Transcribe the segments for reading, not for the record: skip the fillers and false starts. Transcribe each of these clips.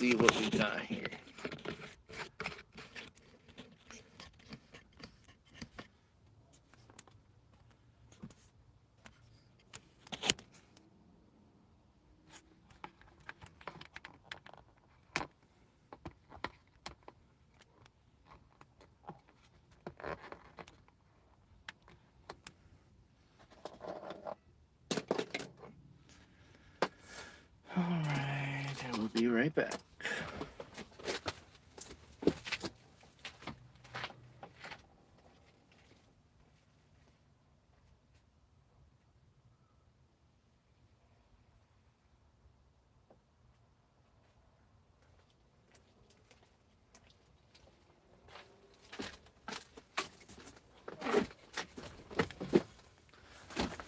see what we got here. All right, and we'll be right back.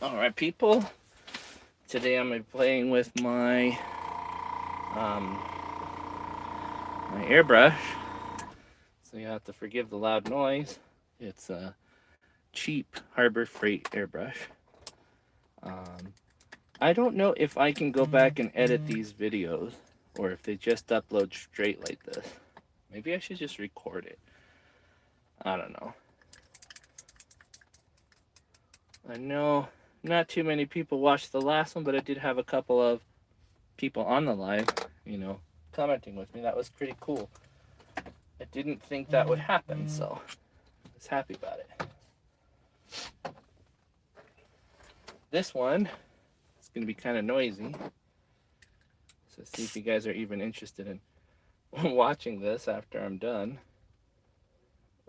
All right, people. Today I'm gonna be playing with my my airbrush. So you have to forgive the loud noise. It's a cheap Harbor Freight airbrush. I don't know if I can go back and edit these videos or if they just upload straight like this. Maybe I should just record it. I don't know. I know not too many people watched the last one, but I did have a couple of people on the live, you know, commenting with me. That was pretty cool. I didn't think that would happen, so I was happy about it. This one is going to be kind of noisy. So see if you guys are even interested in watching this after I'm done.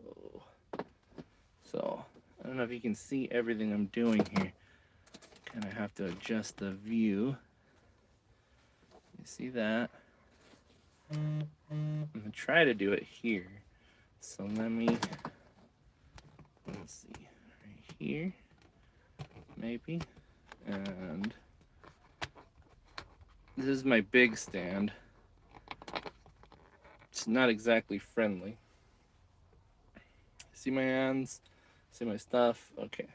Oh. So I don't know if you can see everything I'm doing here. Kind of have to adjust the view. You see that? I'm gonna try to do it here. So let's see, right here, maybe. And this is my big stand. It's not exactly friendly. See my hands? See my stuff? Okay.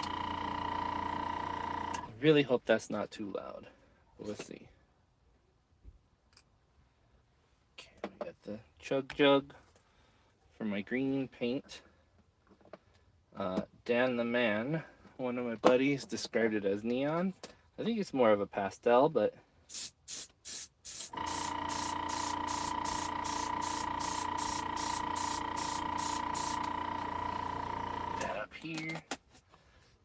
I really hope that's not too loud. We'll see. Okay, we got the chug jug for my green paint. Dan the Man, one of my buddies, described it as neon. I think it's more of a pastel, but that up here.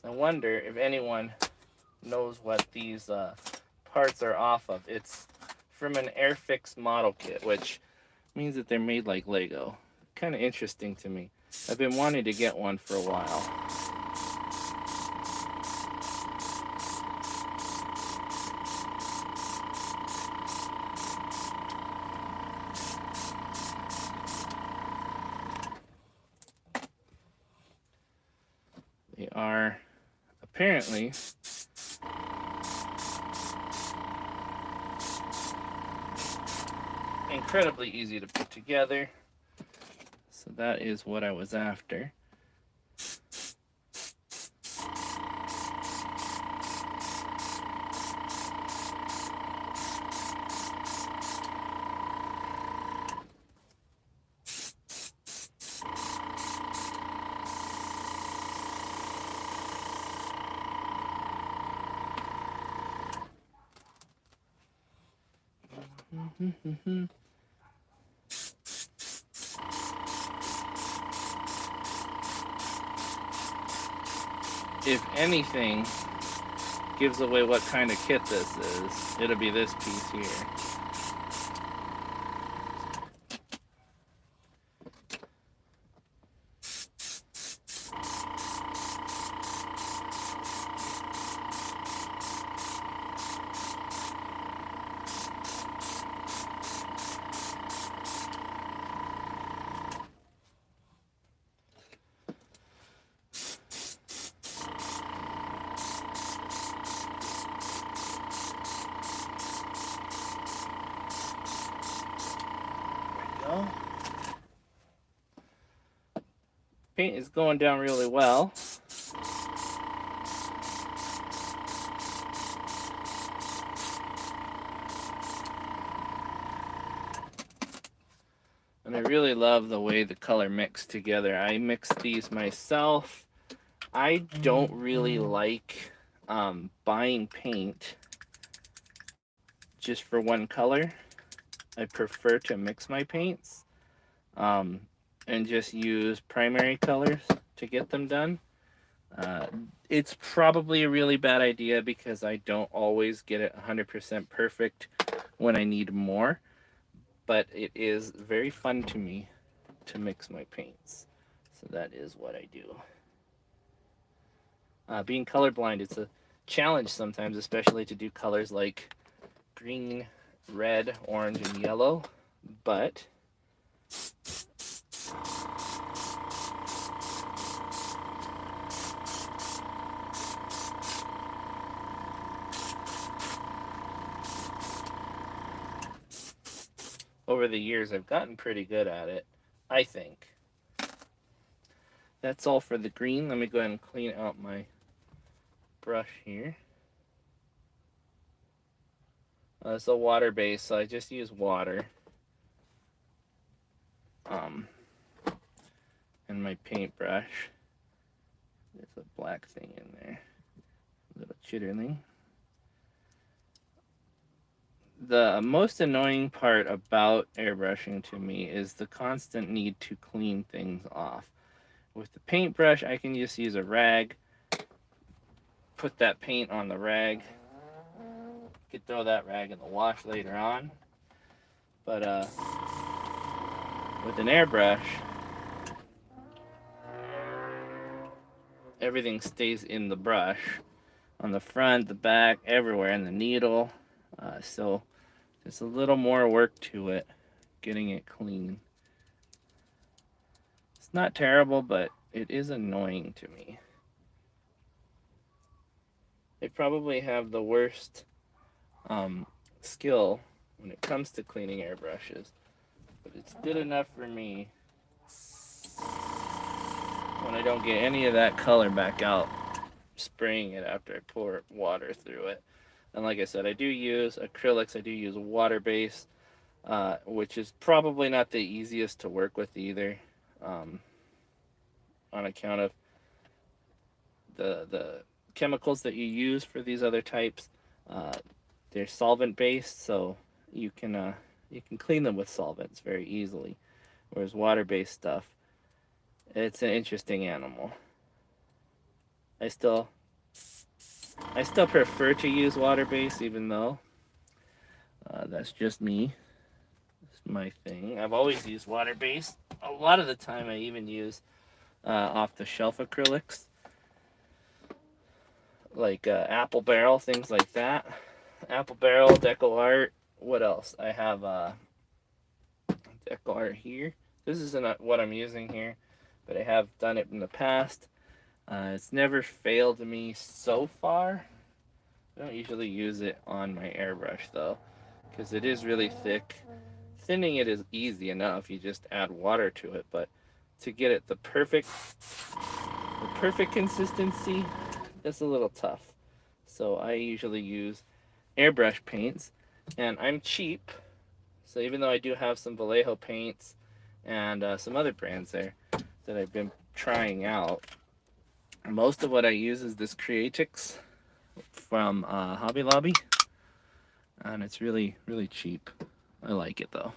I wonder if anyone knows what these parts are off of. It's from an Airfix model kit, which means that they're made like Lego. Kind of interesting to me. I've been wanting to get one for a while. They are apparently incredibly easy to put together. So that is what I was after. If anything gives away what kind of kit this is, it'll be this piece here. Paint is going down really well. And I really love the way the color mixed together. I mix these myself. I don't really like buying paint just for one color. I prefer to mix my paints um, and just use primary colors to get them done. Uh, it's probably a really bad idea because I don't always get it 100% perfect when I need more, but it is very fun to me to mix my paints. So that is what I do. Being colorblind, it's a challenge sometimes, especially to do colors like green, red, orange, and yellow, but over the years I've gotten pretty good at it, I think. That's all for the green. Let me go ahead and clean out my brush here. It's a water base, so I just use water. And my paintbrush. There's a black thing in there. A little chitterling. The most annoying part about airbrushing to me is the constant need to clean things off. With the paintbrush, I can just use a rag, put that paint on the rag. You could throw that rag in the wash later on. But with an airbrush, everything stays in the brush, on the front, the back, everywhere, and the needle. So there's a little more work to it, getting it clean. It's not terrible, but it is annoying to me. They probably have the worst skill when it comes to cleaning airbrushes, but it's good enough for me when I don't get any of that color back out, spraying it after I pour water through it. And like I said, I do use acrylics, I do use water base, which is probably not the easiest to work with either, on account of the chemicals that you use for these other types. They're solvent based, so you can clean them with solvents very easily. Whereas water based stuff, it's an interesting animal. I still prefer to use water based, even though that's just me. It's my thing. I've always used water based. A lot of the time, I even use off the shelf acrylics, like Apple Barrel, things like that. Apple Barrel, Deco Art. What else? I have Deco Art here. This isn't what I'm using here, but I have done it in the past. It's never failed me so far. I don't usually use it on my airbrush though, because it is really thick. Thinning it is easy enough. You just add water to it, but to get it the perfect consistency, that's a little tough. So I usually use airbrush paints, and I'm cheap. So even though I do have some Vallejo paints and some other brands there that I've been trying out, most of what I use is this Creatix from Hobby Lobby, and it's really, really cheap. I like it though.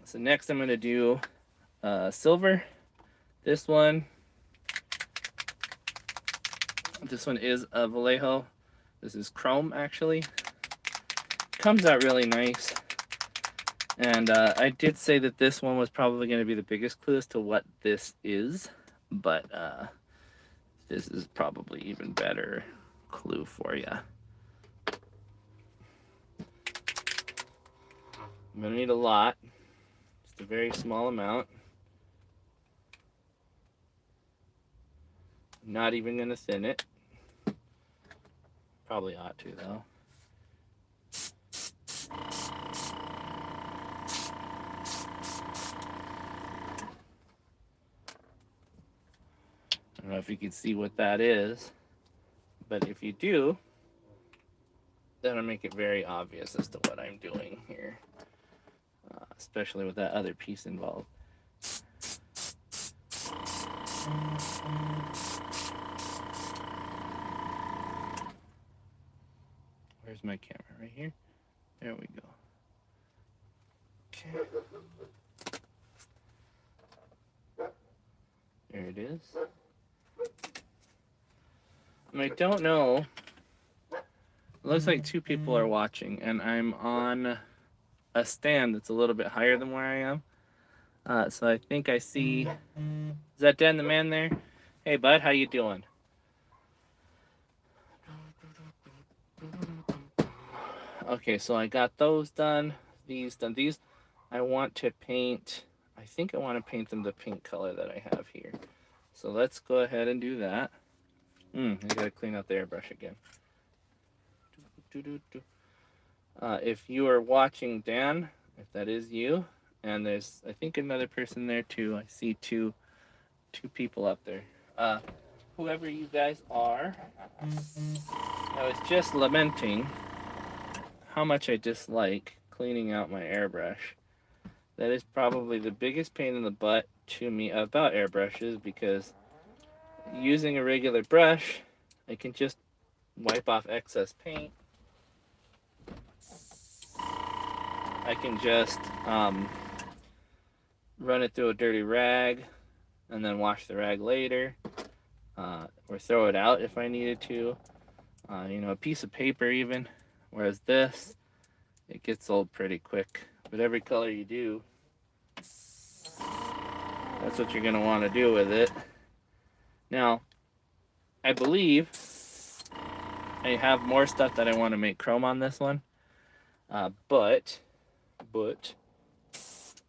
So next I'm going to do silver. This one is a Vallejo. This is chrome actually. Comes out really nice. And I did say that this one was probably going to be the biggest clue as to what this is, but this is probably even better clue for you. I'm going to need a lot, just a very small amount. I'm not even going to thin it. Probably ought to though. I don't know if you can see what that is, but if you do, that'll make it very obvious as to what I'm doing here. especially with that other piece involved. Where's my camera? Right here? There we go. Okay. There it is. And I don't know. It looks like two people are watching, and I'm on a stand that's a little bit higher than where I am. So I think I see. Is that Dan the man there? Hey, bud, how you doing? Okay, so I got those done. These done. These I want to paint. I think I want to paint them the pink color that I have here. So let's go ahead and do that. I gotta clean out the airbrush again. If you are watching Dan, if that is you, and there's I think another person there too. I see two people up there. Whoever you guys are, I was just lamenting how much I dislike cleaning out my airbrush. That is probably the biggest pain in the butt to me about airbrushes, because using a regular brush, I can just wipe off excess paint. I can just run it through a dirty rag and then wash the rag later, or throw it out if I needed to. A piece of paper even. Whereas this, it gets old pretty quick. But every color you do, that's what you're going to want to do with it. Now, I believe I have more stuff that I want to make chrome on this one. But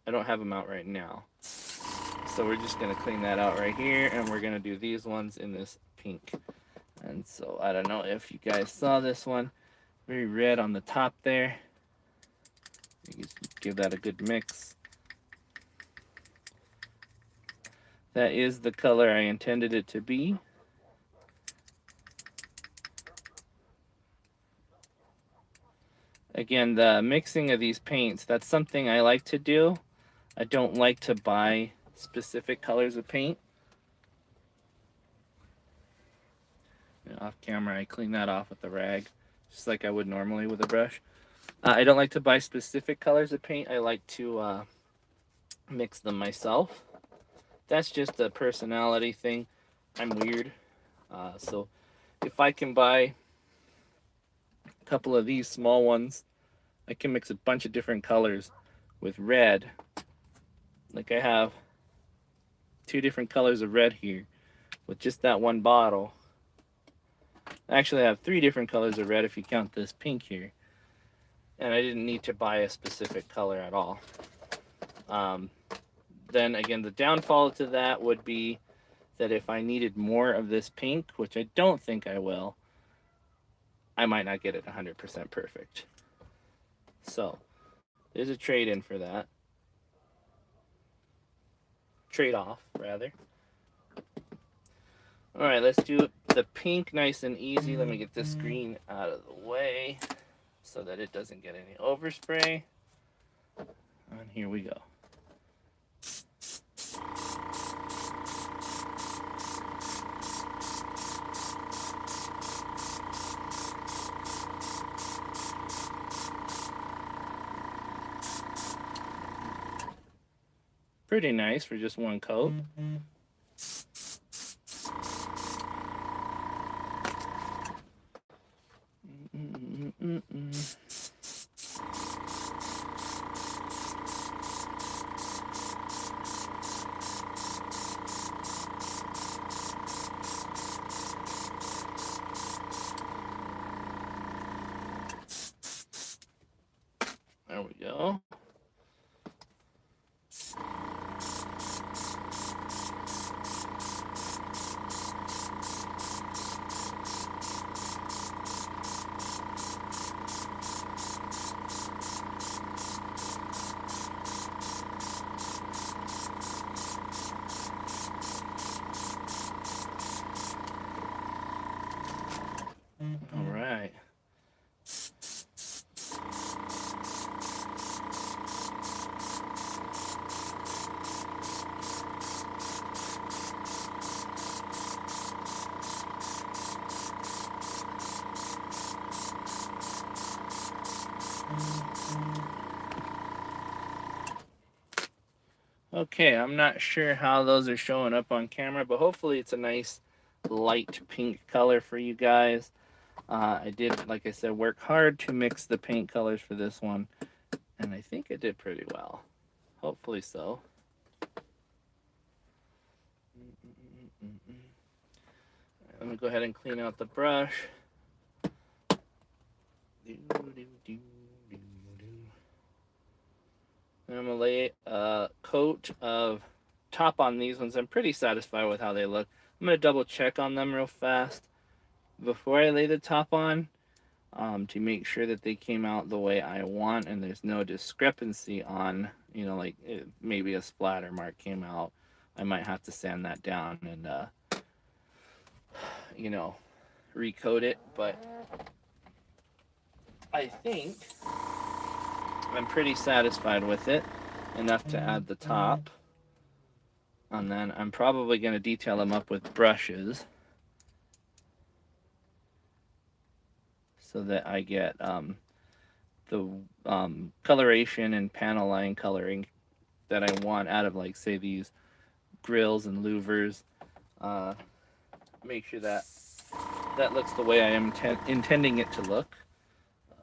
I don't have them out right now. So we're just going to clean that out right here, and we're going to do these ones in this pink. And so I don't know if you guys saw this one. Very red on the top there. You give that a good mix. That is the color I intended it to be. Again, the mixing of these paints, that's something I like to do. I don't like to buy specific colors of paint. Off camera, I clean that off with a rag, just like I would normally with a brush. I don't like to buy specific colors of paint. I like to mix them myself. That's just a personality thing. I'm weird. So if I can buy a couple of these small ones, I can mix a bunch of different colors with red. Like I have 2 different colors of red here with just that one bottle. Actually, I have 3 different colors of red if you count this pink here. And I didn't need to buy a specific color at all. Then again, the downfall to that would be that if I needed more of this pink, which I don't think I will, I might not get it 100% perfect. So there's a trade-in for that. Trade-off, rather. All right, let's do the pink nice and easy. Let me get this green out of the way so that it doesn't get any overspray. And here we go. Pretty nice for just one coat. There we go. All right. Okay, I'm not sure how those are showing up on camera, but hopefully it's a nice light pink color for you guys. I did, like I said, work hard to mix the paint colors for this one, and I think it did pretty well. Hopefully so. Let me go ahead and clean out the brush. And I'm going to lay a coat of top on these ones. I'm pretty satisfied with how they look. I'm going to double check on them real fast before I lay the top on, to make sure that they came out the way I want and there's no discrepancy on, you know, like maybe a splatter mark came out. I might have to sand that down and, you know, recoat it. But I think I'm pretty satisfied with it, enough to add the top. And then I'm probably going to detail them up with brushes so that I get the coloration and panel line coloring that I want out of, like, say, these grills and louvers. Make sure that that looks the way I am intending it to look.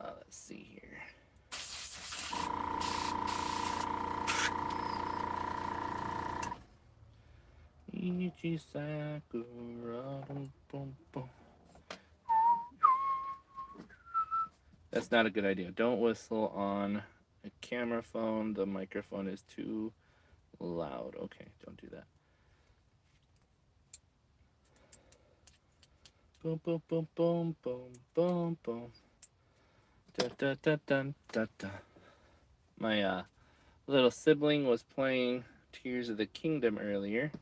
Let's see here. Ichi Sakura. That's not a good idea. Don't whistle on a camera phone. The microphone is too loud. Okay, don't do that. Boom, boom, boom, boom, boom, boom, boom. Da, da, da, da, da, da. My little sibling was playing Tears of the Kingdom earlier.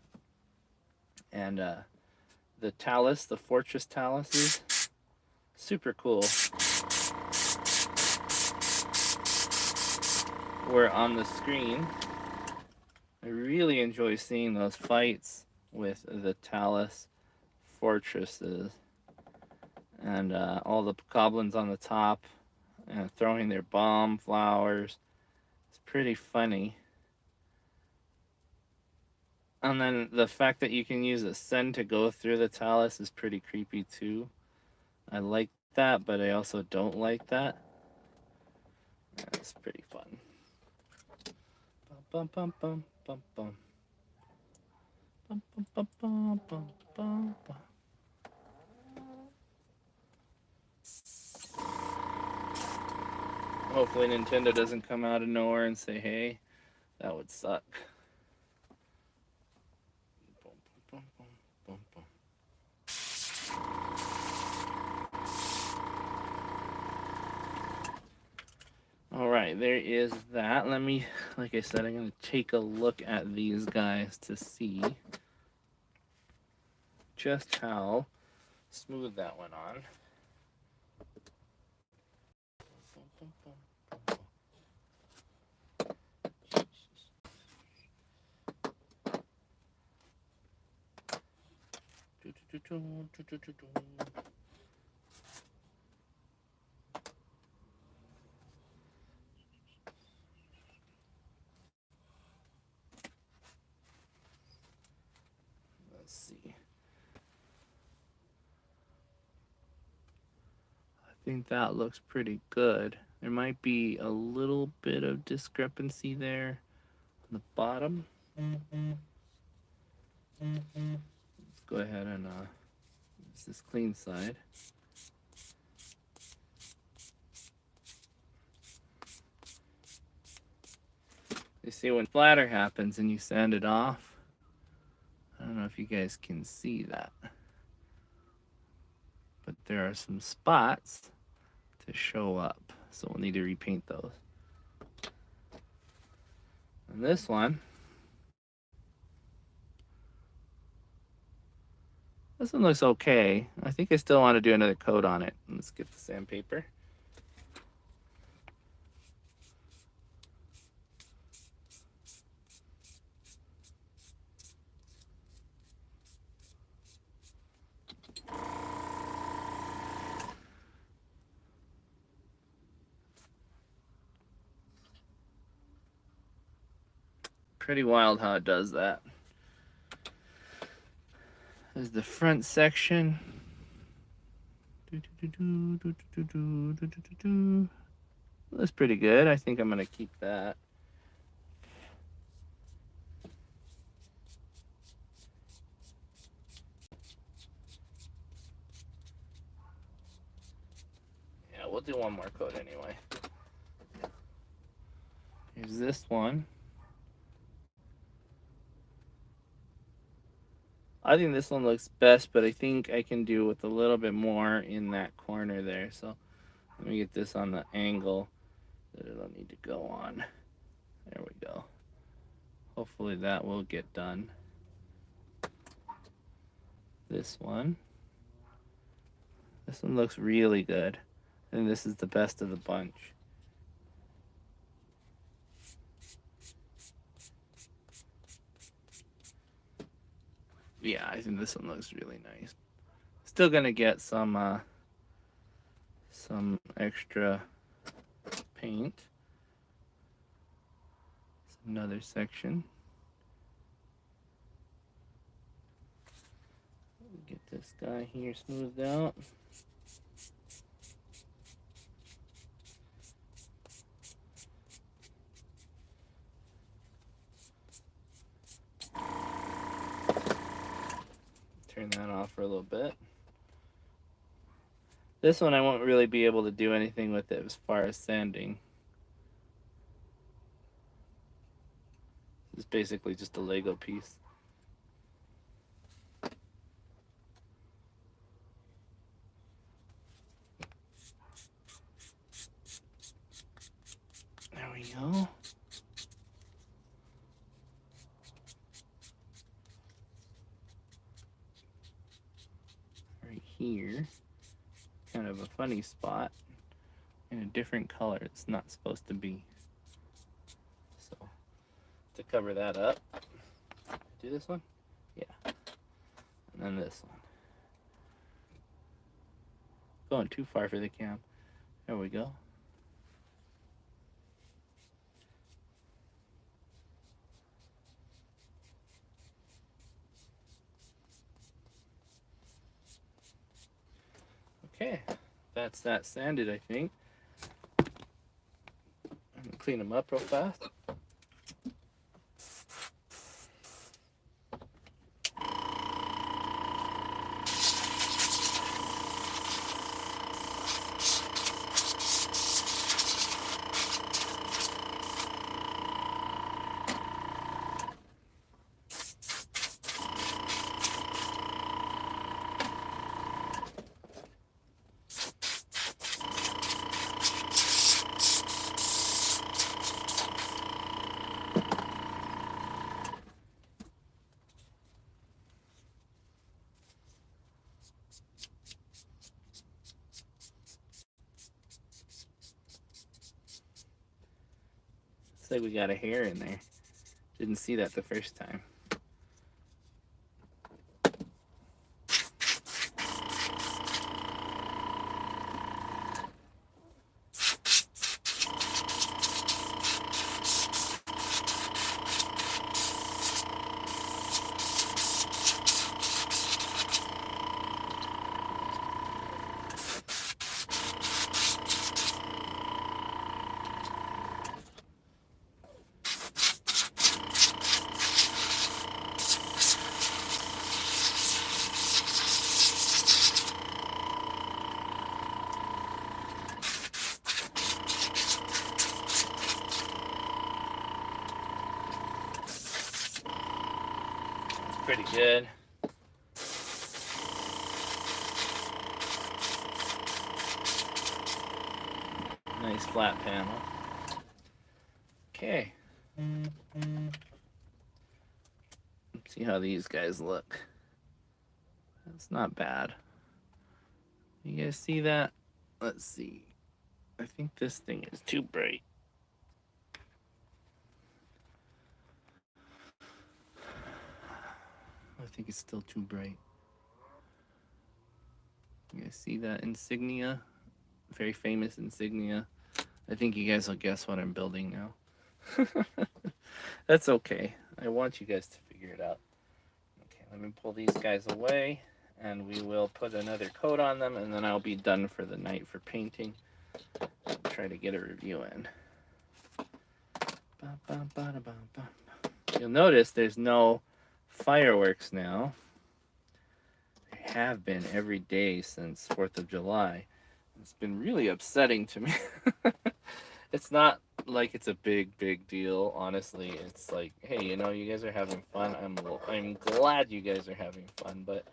And the Talus, the Fortress Talus is super cool. Were on the screen. I really enjoy seeing those fights with the Talus fortresses and all the goblins on the top and throwing their bomb flowers. It's pretty funny. And then the fact that you can use a send to go through the Talus is pretty creepy too. I like that, but I also don't like that. It's pretty fun. Bum, bum, bum, bum, bum. Bum, bum, bum, bum, bum, bum, bum. Hopefully Nintendo doesn't come out of nowhere and say, hey, that would suck. All right, there is that. Let me, like I said, I'm going to take a look at these guys to see just how smooth that went on. Let's see. I think that looks pretty good. There might be a little bit of discrepancy there on the bottom. Let's go ahead and use this clean side. You see, when splatter happens and you sand it off, I don't know if you guys can see that, but there are some spots to show up, so we'll need to repaint those. And this one looks okay. I think I still want to do another coat on it. Let's get the sandpaper. Pretty wild how it does that. There's the front section. That's pretty good. I think I'm gonna keep that. Yeah, we'll do one more coat anyway. Here's this one. I think this one looks best, but I think I can do with a little bit more in that corner there. So let me get this on the angle that it'll need to go on. There we go. Hopefully that will get done. This one. This one looks really good. I think this is the best of the bunch. Yeah, I think this one looks really nice. Still gonna get some extra paint. It's another section. Get this guy here smoothed out. Turn that off for a little bit. This one I won't really be able to do anything with it as far as sanding. It's basically just a Lego piece. There we go. Right here, kind of a funny spot in a different color it's not supposed to be. So to cover that up, do this one, yeah, and then this one. Going too far for the cam. There we go. Okay, that's that sanded, I think. I'm gonna clean them up real fast. Looks like we got a hair in there. Didn't see that the first time. Pretty good. Nice flat panel. Okay. Let's see how these guys look. That's not bad. You guys see that? Let's see. I think this thing is too bright. I think it's still too bright. You guys see that insignia? Very famous insignia. I think you guys will guess what I'm building now. That's okay. I want you guys to figure it out. Okay, let me pull these guys away, and we will put another coat on them, and then I'll be done for the night for painting. I'll try to get a review in. You'll notice there's no fireworks now. There have been every day since 4th of July. It's been really upsetting to me. It's not like it's a big deal, honestly. It's like, hey, you guys are having fun. I'm glad you guys are having fun, but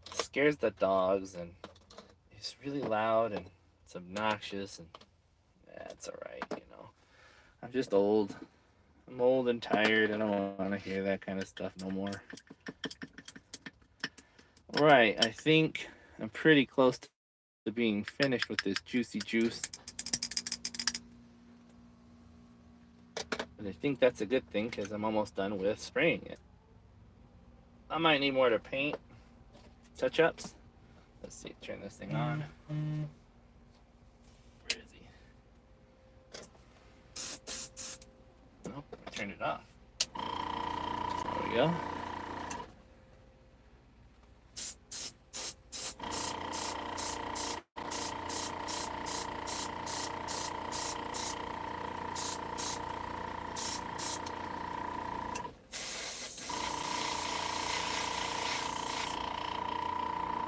it scares the dogs, and it's really loud, and it's obnoxious, and it's all right. I'm just old. I'm old and tired. I don't want to hear that kind of stuff no more. All right, I think I'm pretty close to being finished with this juicy juice. And I think that's a good thing because I'm almost done with spraying it. I might need more to paint. Touch-ups. Let's see, turn this thing on. Where is he? Nope, I turned it off. There we go.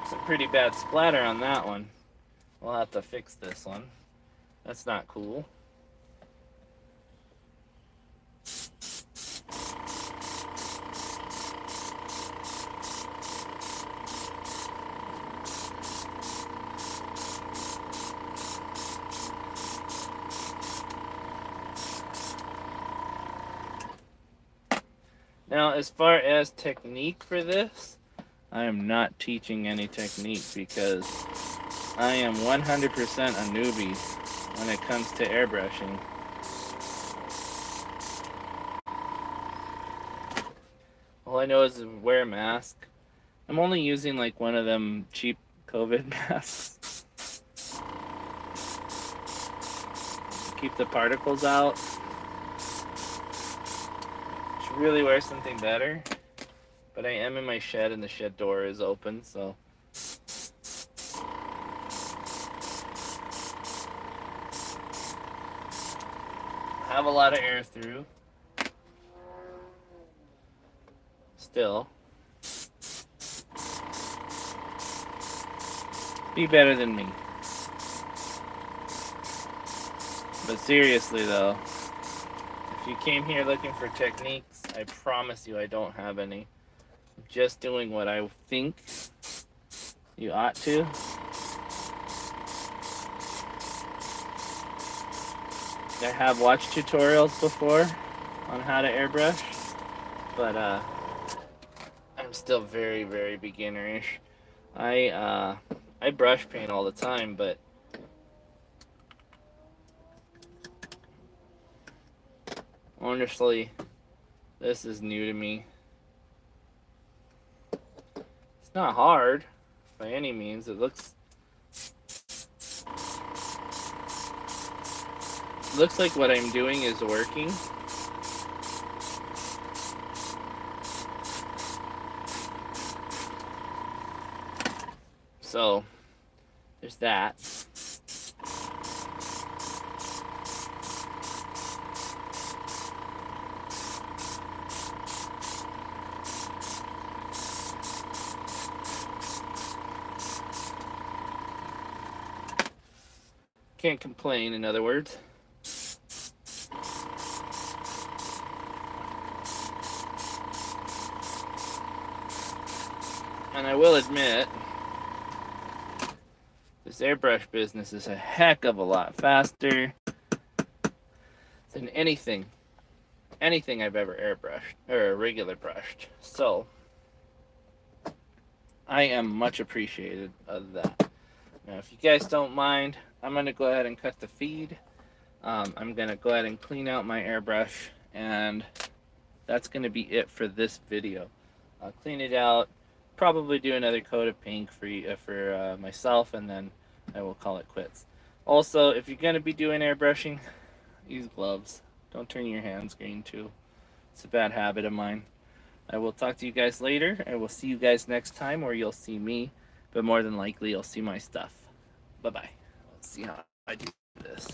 Some pretty bad splatter on that one. We'll have to fix this one. That's not cool. Now, as far as technique for this, I am not teaching any technique because I am 100% a newbie when it comes to airbrushing. All I know is to wear a mask. I'm only using like one of them cheap COVID masks to keep the particles out. Should really wear something better. But I am in my shed and the shed door is open, so I have a lot of air through. Still. Be better than me. But seriously though, if you came here looking for techniques, I promise you I don't have any. I'm just doing what I think you ought to. I have watched tutorials before on how to airbrush, but I'm still very beginnerish. I brush paint all the time, but honestly, this is new to me. It's not hard by any means. It looks like what I'm doing is working. So, there's that. Can't complain, in other words. And I will admit, this airbrush business is a heck of a lot faster than anything I've ever airbrushed, or regular brushed. So, I am much appreciated of that. Now, if you guys don't mind, I'm going to go ahead and cut the feed. I'm going to go ahead and clean out my airbrush, and that's going to be it for this video. I'll clean it out, probably do another coat of paint for myself, and then I will call it quits. Also, if you're going to be doing airbrushing, use gloves. Don't turn your hands green too. It's a bad habit of mine. I will talk to you guys later. I will see you guys next time, or you'll see me, but more than likely you'll see my stuff. Bye bye. Let's see how I do this.